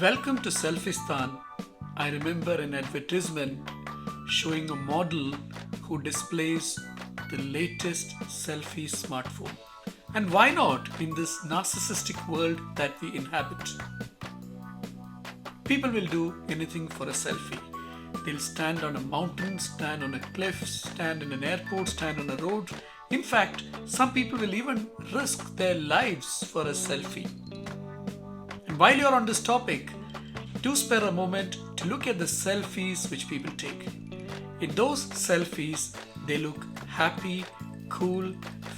Welcome to Selfistan. I remember an advertisement showing a model who displays the latest selfie smartphone. And why not in this narcissistic world that we inhabit? People will do anything for a selfie. They'll stand on a mountain, stand on a cliff, stand in an airport, stand on a road. In fact, some people will even risk their lives for a selfie. And while you're on this topic, do spare a moment to look at the selfies which people take. In those selfies, they look happy, cool,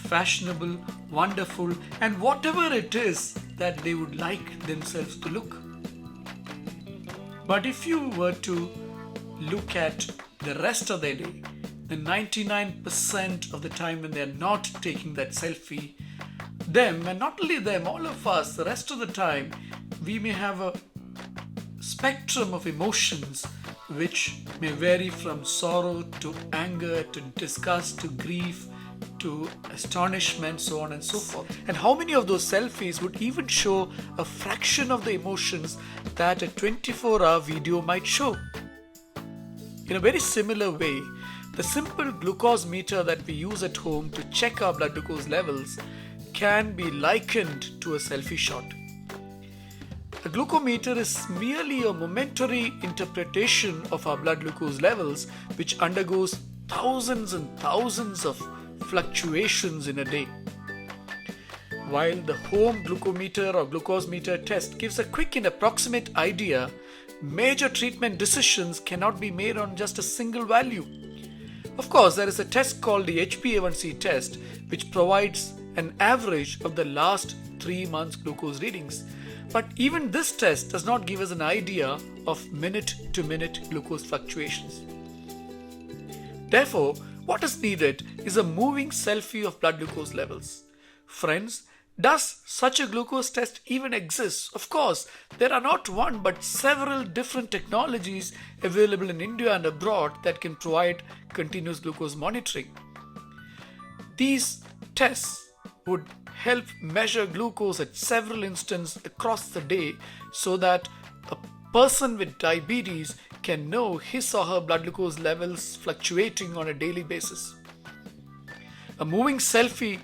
fashionable, wonderful, and whatever it is that they would like themselves to look. But if you were to look at the rest of their day, the 99% of the time when they are not taking that selfie, them, and not only them, all of us, the rest of the time, we may have a spectrum of emotions which may vary from sorrow to anger to disgust to grief to astonishment, so on and so forth. And how many of those selfies would even show a fraction of the emotions that a 24-hour video might show? In a very similar way, the simple glucose meter that we use at home to check our blood glucose levels can be likened to a selfie shot. A glucometer is merely a momentary interpretation of our blood glucose levels, which undergoes thousands and thousands of fluctuations in a day. While the home glucometer or glucose meter test gives a quick and approximate idea, major treatment decisions cannot be made on just a single value. Of course, there is a test called the HbA1c test, which provides an average of the last 3 months glucose readings. But even this test does not give us an idea of minute-to-minute glucose fluctuations. Therefore, what is needed is a moving selfie of blood glucose levels. Friends, does such a glucose test even exist? Of course, there are not one but several different technologies available in India and abroad that can provide continuous glucose monitoring. These tests would help measure glucose at several instances across the day so that a person with diabetes can know his or her blood glucose levels fluctuating on a daily basis. A moving selfie,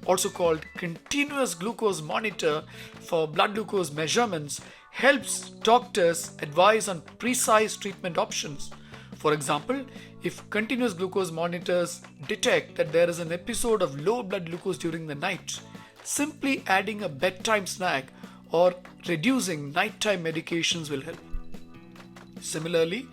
also called continuous glucose monitor for blood glucose measurements, helps doctors advise on precise treatment options. For example, if continuous glucose monitors detect that there is an episode of low blood glucose during the night, simply adding a bedtime snack or reducing nighttime medications will help. Similarly,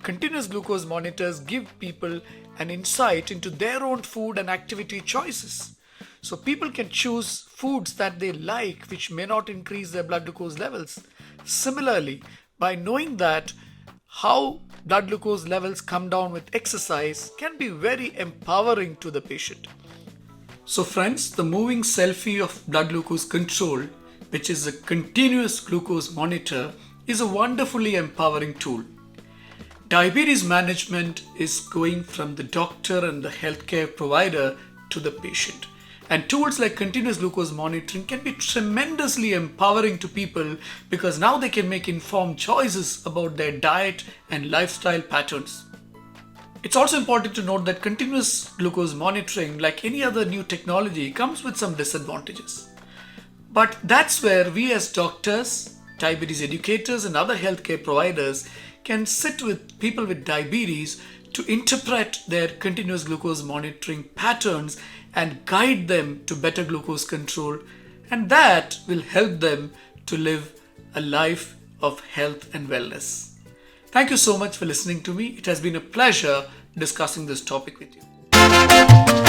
continuous glucose monitors give people an insight into their own food and activity choices. So people can choose foods that they like which may not increase their blood glucose levels. Similarly, by knowing that how blood glucose levels come down with exercise can be very empowering to the patient. So friends, the moving selfie of blood glucose control, which is a continuous glucose monitor, is a wonderfully empowering tool. Diabetes management is going from the doctor and the healthcare provider to the patient. And tools like continuous glucose monitoring can be tremendously empowering to people because now they can make informed choices about their diet and lifestyle patterns. It's also important to note that continuous glucose monitoring, like any other new technology, comes with some disadvantages. But that's where we as doctors, diabetes educators, and other healthcare providers can sit with people with diabetes to interpret their continuous glucose monitoring patterns and guide them to better glucose control, and that will help them to live a life of health and wellness. Thank you so much for listening to me. It has been a pleasure discussing this topic with you.